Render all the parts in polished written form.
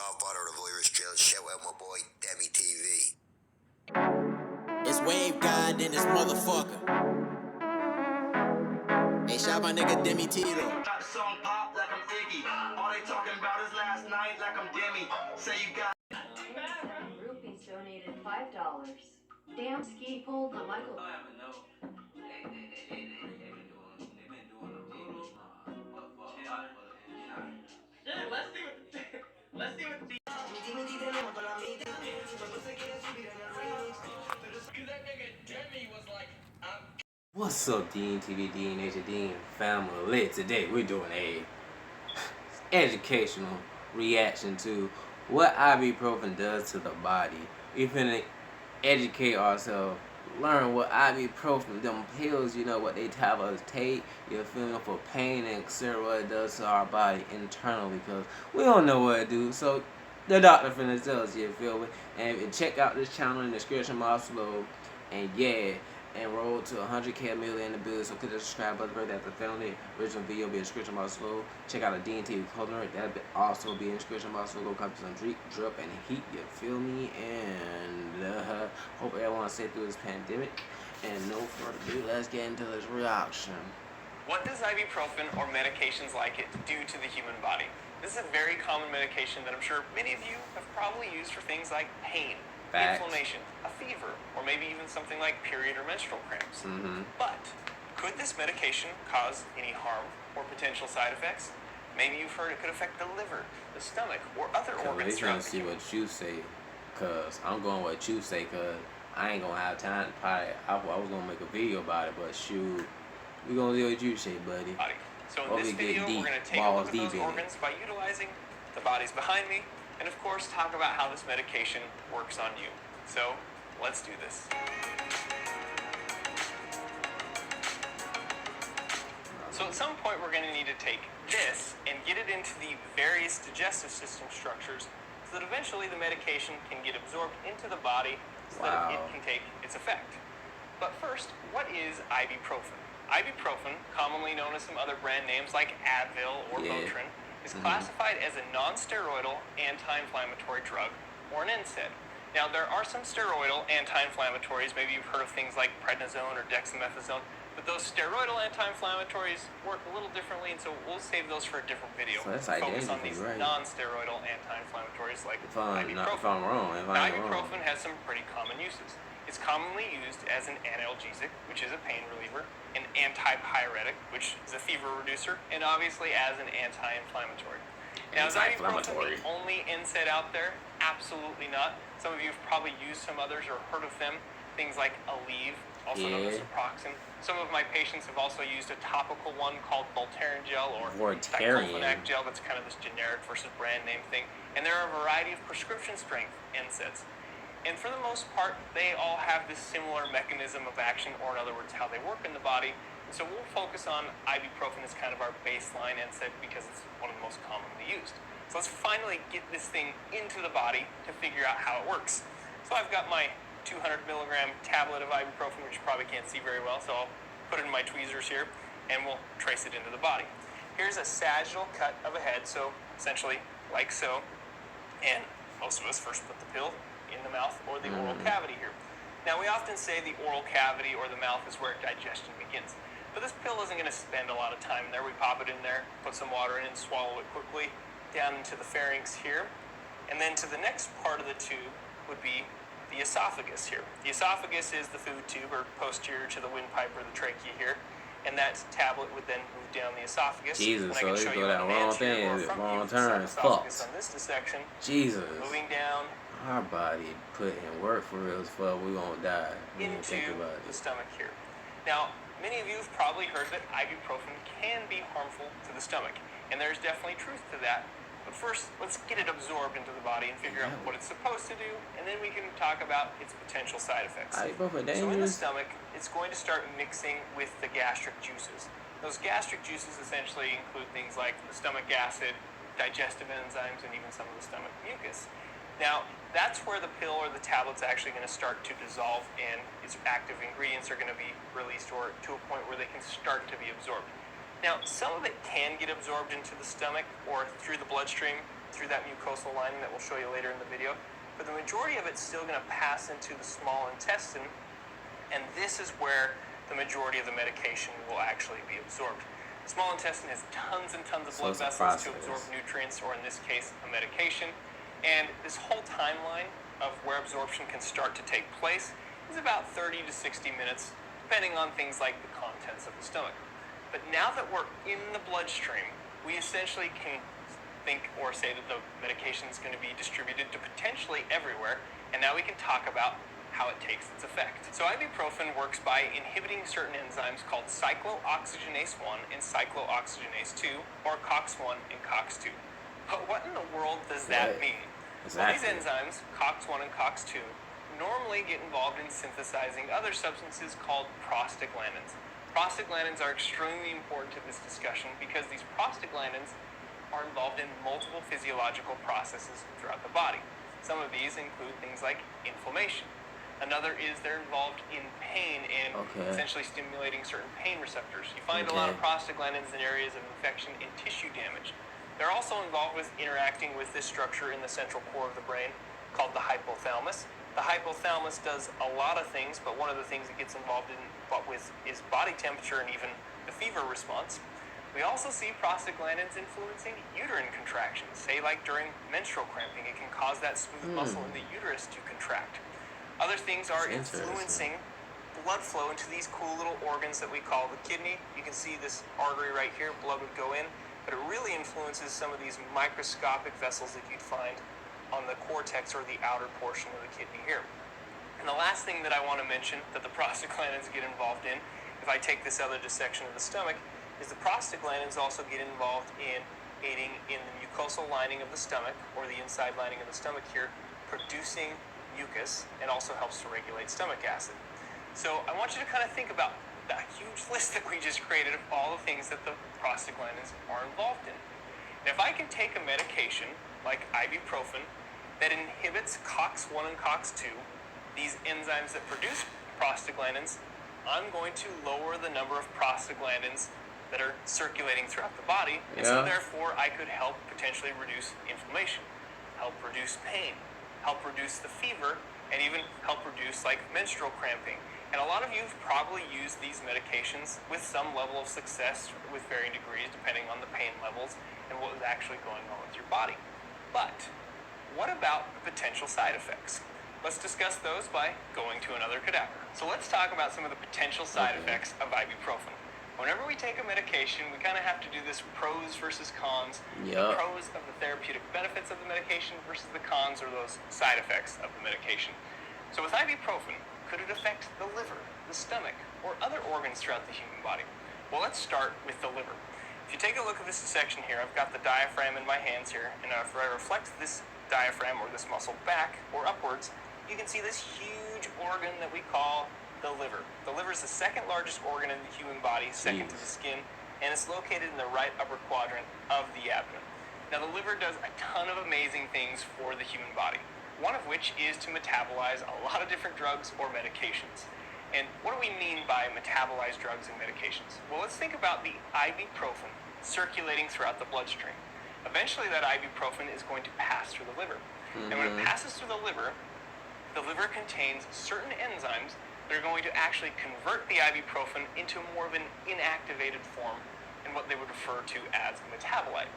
godfather of the voyeurs chill. Shout out my boy, DEMEGODTV. It's Wave God in this motherfucker. Hey, shout my nigga Demi T though. That song pop like I'm Iggy. All they talking about is last night like I'm Demi. Say you got. Groupies donated $5. Damn ski pulled the Michael. Let's see what the What's up, DEMEGODTV, DEMEGODTV family? Today we're doing a educational reaction to what ibuprofen does to the body. We're finna educate ourselves, learn what ibuprofen, them pills, you know, what they tell us take, you feel me, for pain, and etc. what it does to our body internally, because we don't know what it do. So the doctor finna tell us, you feel me? And check out this channel in the description box below. And yeah, and roll to 100K million in the building. So click the subscribe button right after the family. Original video will be in the description box below. Check out the DEMEGODTV clothing. That'll also be in the description box below. Go copy some drip and heat. You feel me? And hope everyone stay through this pandemic. And no further ado, let's get into this reaction. What does ibuprofen or medications like it do to the human body? This is a very common medication that I'm sure many of you have probably used for things like pain, inflammation, a fever, or maybe even something like period or menstrual cramps. But could this medication cause any harm or potential side effects? Maybe you've heard it could affect the liver, the stomach, or other organs throughout the see human. what you say, cause I'm going with what you say, cause I ain't gonna have time to probably. I was gonna make a video about it, but shoot, we gonna do what you say, buddy. So in this video, we're going to take a look at those organs by utilizing the bodies behind me, and of course talk about how this medication works on you. So let's do this. So at some point we're going to need to take this and get it into the various digestive system structures so that eventually the medication can get absorbed into the body so that it can take its effect. But first, what is ibuprofen? Ibuprofen, commonly known as some other brand names like Advil or Motrin, is classified as a non-steroidal anti-inflammatory drug, or an NSAID. Now, there are some steroidal anti-inflammatories. Maybe you've heard of things like prednisone or dexamethasone, but those steroidal anti-inflammatories work a little differently, and so we'll save those for a different video. So that's focus on these right? non-steroidal anti-inflammatories like ibuprofen. If I'm wrong, Ibuprofen has some pretty common uses. It's commonly used as an analgesic, which is a pain reliever, an antipyretic, which is a fever reducer, and obviously as an anti-inflammatory. Now, is ibuprofen the only NSAID out there? Absolutely not. Some of you have probably used some others or heard of them. Things like Aleve, also known as Naproxen. Some of my patients have also used a topical one called Voltaren gel or diclofenac gel. That's kind of this generic versus brand name thing. And there are a variety of prescription strength NSAIDs. And for the most part, they all have this similar mechanism of action, or in other words, how they work in the body. And so we'll focus on ibuprofen as kind of our baseline NSAID because it's one of the most commonly used. So let's finally get this thing into the body to figure out how it works. So I've got my 200 milligram tablet of ibuprofen, which you probably can't see very well, so I'll put it in my tweezers here, and we'll trace it into the body. Here's a sagittal cut of a head, so essentially like so. And most of us first put the pill in the mouth or the oral cavity here. Now, we often say the oral cavity or the mouth is where digestion begins, but this pill isn't going to spend a lot of time there. We pop it in there, put some water in, swallow it quickly, down into the pharynx here, and then to the next part of the tube would be the esophagus here. The esophagus is the food tube, or posterior to the windpipe or the trachea here, and that tablet would then move down the esophagus. Jesus, so you go that wrong thing, wrong turn, fucked. On this dissection, Jesus. moving down our body put in work for real as fuck. We gonna die when you think about it. The stomach here. Now, many of you have probably heard that ibuprofen can be harmful to the stomach, and there's definitely truth to that. But first, let's get it absorbed into the body and figure out what it's supposed to do, and then we can talk about its potential side effects. Ibuprofen dangerous. So in the stomach, it's going to start mixing with the gastric juices. Those gastric juices essentially include things like the stomach acid, digestive enzymes, and even some of the stomach mucus. Now, that's where the pill or the tablet's actually going to start to dissolve, and its active ingredients are going to be released or to a point where they can start to be absorbed. Now, some of it can get absorbed into the stomach or through the bloodstream, through that mucosal lining that we'll show you later in the video, but the majority of it's still going to pass into the small intestine, and this is where the majority of the medication will actually be absorbed. The small intestine has tons and tons of blood vessels to absorb nutrients, or in this case, a medication, and this whole timeline of where absorption can start to take place is about 30 to 60 minutes, depending on things like the contents of the stomach. But now that we're in the bloodstream, we essentially can think or say that the medication is going to be distributed to potentially everywhere, and now we can talk about how it takes its effect. So ibuprofen works by inhibiting certain enzymes called cyclooxygenase 1 and cyclooxygenase 2, or COX-1 and COX-2. But what in the world does that mean? Exactly. Well, these enzymes, COX-1 and COX-2, normally get involved in synthesizing other substances called prostaglandins. Prostaglandins are extremely important to this discussion because these prostaglandins are involved in multiple physiological processes throughout the body. Some of these include things like inflammation. Another is they're involved in pain and essentially stimulating certain pain receptors. You find a lot of prostaglandins in areas of infection and tissue damage. They're also involved with interacting with this structure in the central core of the brain called the hypothalamus. The hypothalamus does a lot of things, but one of the things it gets involved in is body temperature and even the fever response. We also see prostaglandins influencing uterine contractions. Say like during menstrual cramping, it can cause that smooth muscle in the uterus to contract. Other things are influencing blood flow into these cool little organs that we call the kidney. You can see this artery right here, blood would go in, but it really influences some of these microscopic vessels that you'd find on the cortex or the outer portion of the kidney here. And the last thing that I want to mention that the prostaglandins get involved in, if I take this other dissection of the stomach, is the prostaglandins also get involved in aiding in the mucosal lining of the stomach, or the inside lining of the stomach here, producing mucus, and also helps to regulate stomach acid. So I want you to kind of think about that huge list that we just created of all the things that the prostaglandins are involved in. And if I can take a medication like ibuprofen that inhibits COX-1 and COX-2, these enzymes that produce prostaglandins, I'm going to lower the number of prostaglandins that are circulating throughout the body, and so therefore I could help potentially reduce inflammation, help reduce pain, help reduce the fever, and even help reduce like menstrual cramping. And a lot of you have probably used these medications with some level of success with varying degrees depending on the pain levels and what was actually going on with your body. But what about the potential side effects? Let's discuss those by going to another cadaver. So let's talk about some of the potential side effects of ibuprofen. Whenever we take a medication, we kind of have to do this pros versus cons. The pros of the therapeutic benefits of the medication versus the cons or those side effects of the medication. So with ibuprofen, could it affect the liver, the stomach, or other organs throughout the human body? Well, let's start with the liver. If you take a look at this section here, I've got the diaphragm in my hands here, and if I reflect this diaphragm or this muscle back or upwards, you can see this huge organ that we call the liver. The liver is the second largest organ in the human body, second to the skin, and it's located in the right upper quadrant of the abdomen. Now, the liver does a ton of amazing things for the human body, one of which is to metabolize a lot of different drugs or medications. And what do we mean by metabolize drugs and medications? Well, let's think about the ibuprofen circulating throughout the bloodstream. Eventually, that ibuprofen is going to pass through the liver. And when it passes through the liver contains certain enzymes that are going to actually convert the ibuprofen into more of an inactivated form in what they would refer to as a metabolite.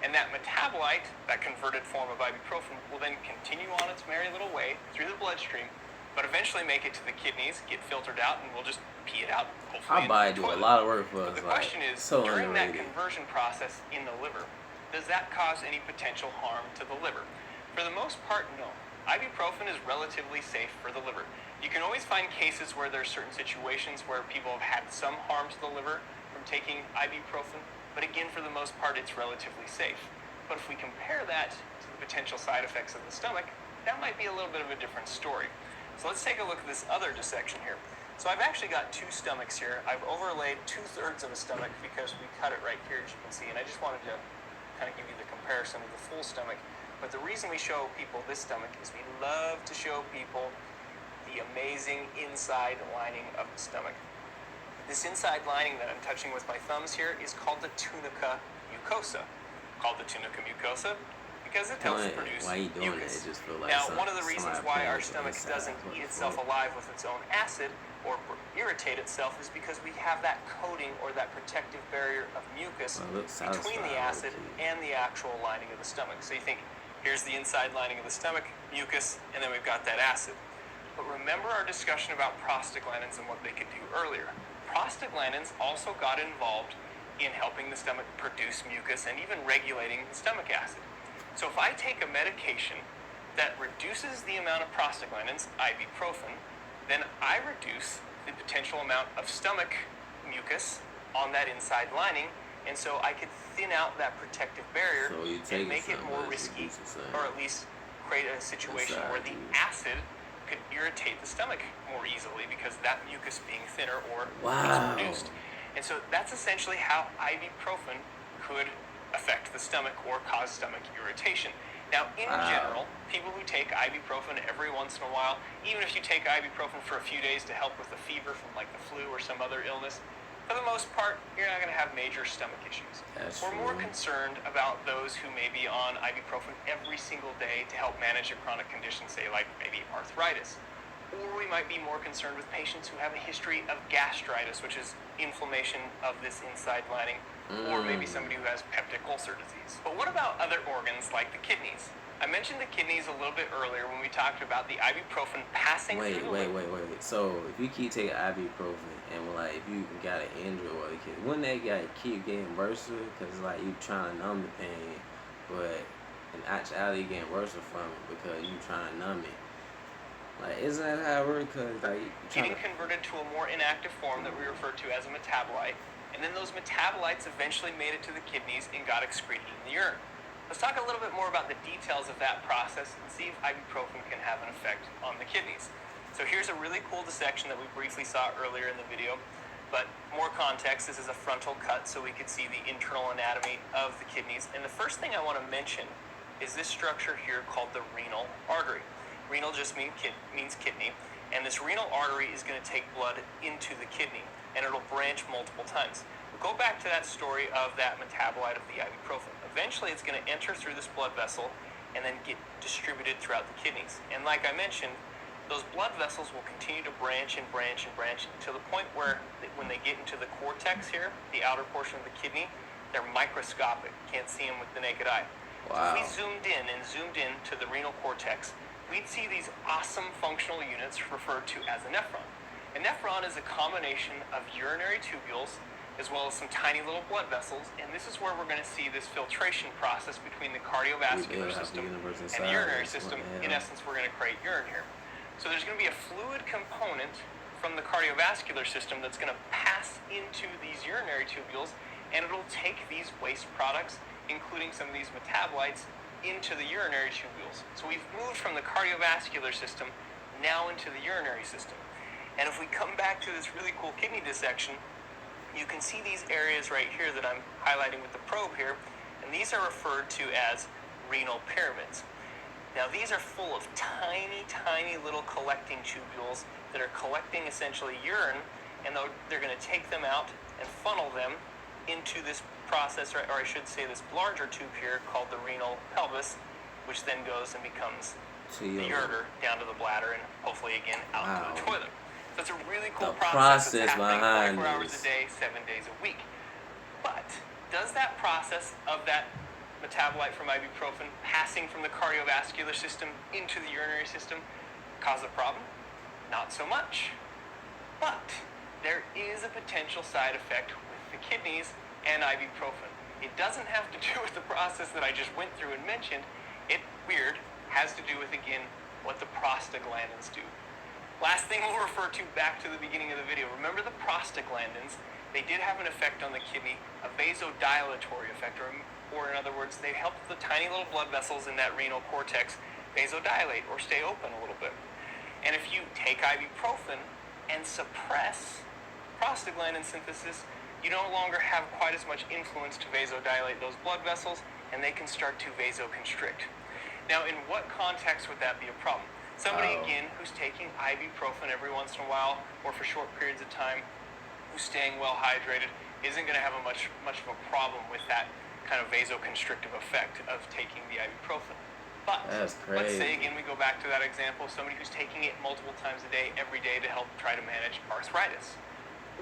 And that metabolite, that converted form of ibuprofen, will then continue on its merry little way through the bloodstream, but eventually make it to the kidneys, get filtered out, and we'll just pee it out. Our body do a lot of work for us. The question is, during that conversion process in the liver, does that cause any potential harm to the liver? For the most part, no. Ibuprofen is relatively safe for the liver. You can always find cases where there's certain situations where people have had some harm to the liver from taking ibuprofen, but again, for the most part, it's relatively safe. But if we compare that to the potential side effects of the stomach, that might be a little bit of a different story. So let's take a look at this other dissection here. So I've actually got two stomachs here. I've overlaid 2/3 of a stomach because we cut it right here, as you can see, and I just wanted to kind of give you the comparison of the full stomach. But the reason we show people this stomach is we love to show people the amazing inside lining of the stomach. This inside lining that I'm touching with my thumbs here is called the tunica mucosa. Called the tunica mucosa because it helps produce why you doing mucus. That? It just feel like Now, one of the reasons why our stomach doesn't eat itself alive with its own acid or irritate itself is because we have that coating or that protective barrier of mucus between the acid and the actual lining of the stomach. So you think, here's the inside lining of the stomach, mucus, and then we've got that acid. But remember our discussion about prostaglandins and what they could do earlier. Prostaglandins also got involved in helping the stomach produce mucus and even regulating the stomach acid. So if I take a medication that reduces the amount of prostaglandins, ibuprofen, then I reduce the potential amount of stomach mucus on that inside lining, and so I could thin out that protective barrier and make it more risky, or at least create a situation where the acid could irritate the stomach more easily because that mucus being thinner or is reduced. And so that's essentially how ibuprofen could affect the stomach or cause stomach irritation. Now, in general, people who take ibuprofen every once in a while, even if you take ibuprofen for a few days to help with a fever from like the flu or some other illness, for the most part, you're not going to have major stomach issues. We're more concerned about those who may be on ibuprofen every single day to help manage a chronic condition, say like maybe arthritis. Or we might be more concerned with patients who have a history of gastritis, which is inflammation of this inside lining, or maybe somebody who has peptic ulcer disease. But what about other organs like the kidneys? I mentioned the kidneys a little bit earlier when we talked about the ibuprofen passing through. Wait. So if you keep taking ibuprofen and like if you got an injury or the kid, wouldn't that guy keep getting worse? Because like you trying to numb the pain, but in actuality you're getting worse from it because you trying to numb it. Like, isn't that how it works? Cause like getting converted to a more inactive form that we refer to as a metabolite, and then those metabolites eventually made it to the kidneys and got excreted in the urine. Let's talk a little bit more about the details of that process and see if ibuprofen can have an effect on the kidneys. So here's a really cool dissection that we briefly saw earlier in the video, but more context, this is a frontal cut so we could see the internal anatomy of the kidneys. And the first thing I want to mention is this structure here called the renal artery. Renal just means kidney, and this renal artery is going to take blood into the kidney, and it'll branch multiple times. We'll go back to that story of that metabolite of the ibuprofen. Eventually, it's going to enter through this blood vessel and then get distributed throughout the kidneys. And like I mentioned, those blood vessels will continue to branch and branch and branch to the point where when they get into the cortex here, the outer portion of the kidney, they're microscopic. Can't see them with the naked eye. So if we zoomed in to the renal cortex, we'd see these awesome functional units referred to as a nephron. A nephron is a combination of urinary tubules as well as some tiny little blood vessels, and this is where we're going to see this filtration process between the cardiovascular system and the urinary system. In essence, we're going to create urine here. So there's going to be a fluid component from the cardiovascular system that's going to pass into these urinary tubules, and it'll take these waste products, including some of these metabolites, into the urinary tubules. So we've moved from the cardiovascular system now into the urinary system. And if we come back to this really cool kidney dissection, you can see these areas right here that I'm highlighting with the probe here, and these are referred to as renal pyramids. Now these are full of tiny, tiny little collecting tubules that are collecting essentially urine, and they're going to take them out and funnel them into this process, or I should say this larger tube here called the renal pelvis, which then goes and becomes the ureter down to the bladder and hopefully again out to the toilet. So it's a really cool process that's happening 24 hours a day, 7 days a week. But does that process of that metabolite from ibuprofen passing from the cardiovascular system into the urinary system cause a problem? Not so much. But there is a potential side effect with the kidneys and ibuprofen. It doesn't have to do with the process that I just went through and mentioned. It, weird, has to do with, again, what the prostaglandins do. Last thing we'll refer to back to the beginning of the video. Remember the prostaglandins, they did have an effect on the kidney, a vasodilatory effect, or in other words, they help the tiny little blood vessels in that renal cortex vasodilate or stay open a little bit. And if you take ibuprofen and suppress prostaglandin synthesis, you no longer have quite as much influence to vasodilate those blood vessels, and they can start to vasoconstrict. Now, in what context would that be a problem? Somebody, again, who's taking ibuprofen every once in a while or for short periods of time, who's staying well hydrated isn't going to have much of a problem with that kind of vasoconstrictive effect of taking the ibuprofen. But That's let's crazy. say again we go back to that example of somebody who's taking it multiple times a day, every day, to help try to manage arthritis.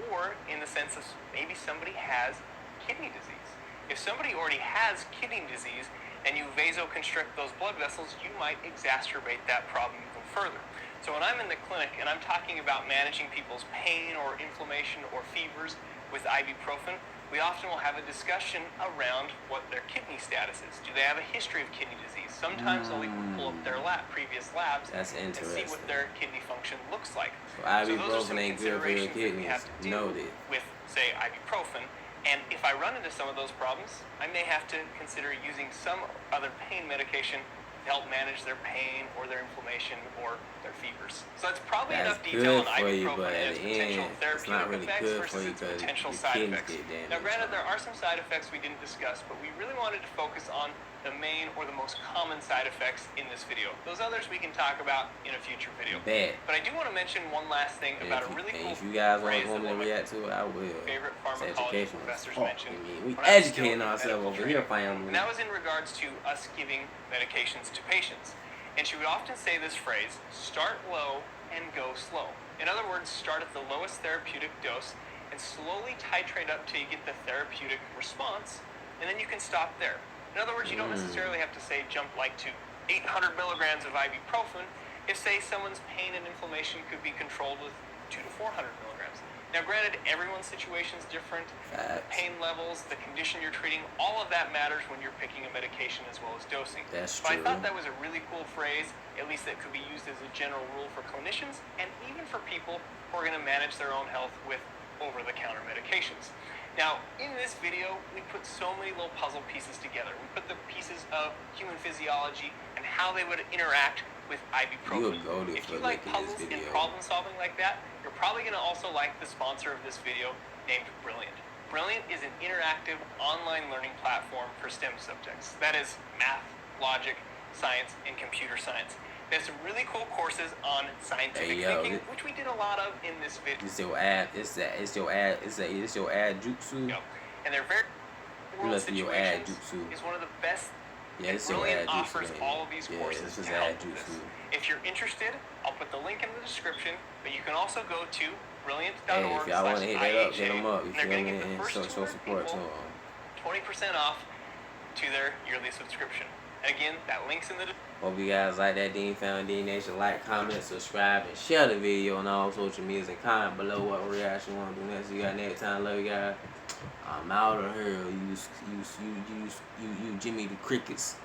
Or in the sense of maybe somebody has kidney disease. If somebody already has kidney disease and you vasoconstrict those blood vessels, you might exacerbate that problem even further. So when I'm in the clinic and I'm talking about managing people's pain or inflammation or fevers with ibuprofen, we often will have a discussion around what their kidney status is. Do they have a history of kidney disease? Sometimes they'll even pull up their previous labs That's and see what interesting. their kidney function looks like. So So those are ibuprofen some ain't good for your considerations that we kidneys. have to deal Noted. with, say, ibuprofen. And if I run into some of those problems, I may have to consider using some other pain medication to help manage their pain or their inflammation or their fevers. So that's probably That's enough detail good on for you, ibuprofen but and at its the potential end, it's therapeutic not really effects good for versus you its because potential your side kidneys effects. get damaged. Now, granted, there are some side effects we didn't discuss, but we really wanted to focus on the main or the most common side effects in this video. Those others we can talk about in a future video. Bet. But I do want to mention one last thing about a really cool If you guys phrase want that me to one of my react to it, I will. favorite It's pharmacology educational as professors fuck. mentioned. I mean, we when I was educating still in ourselves medical over here, training. family. And that was in regards to us giving medications to patients. And she would often say this phrase, start low and go slow. In other words, start at the lowest therapeutic dose and slowly titrate up till you get the therapeutic response, and then you can stop there. In other words, you don't necessarily have to say jump like to 800 milligrams of ibuprofen if, say, someone's pain and inflammation could be controlled with 200 to 400 milligrams. Now, granted, everyone's situation is different. The Facts. pain levels, the condition you're treating, all of that matters when you're picking a medication as well as dosing. That's But I true. thought that was a really cool phrase, at least that could be used as a general rule for clinicians and even for people who are going to manage their own health with over-the-counter medications. Now, in this video, we put so many little puzzle pieces together. We put the pieces of human physiology and how they would interact with ibuprofen. You'll go to If for you like making this puzzles and video. problem solving like that, you're probably going to also like the sponsor of this video named Brilliant. Brilliant is an interactive online learning platform for STEM subjects. That is math, logic, science, and computer science. They have some really cool courses on scientific Hey, yo, thinking, which we did a lot of in this video. It's your ad. It's your ad jutsu. And they're very world must be your ad situations jutsu. is one of the best. Yeah, it's your Brilliant ad jutsu. offers man. all of these Yeah, courses this is to help ad with this. jutsu. If you're interested, I'll put the link in the description, but you can also go to brilliant.org/IHA. Hey, if y'all want to hit that up, hit them up. You and they're feel going me? to give the And first show 200 support to people them. 20% off to their yearly subscription. And again, that link's in the Hope you guys like that Dean Found D Nation. Like, comment, subscribe, and share the video on all social medias. And comment below what reaction you want to do next. You got next time. Love you guys. I'm out of here. You Jimmy the Crickets.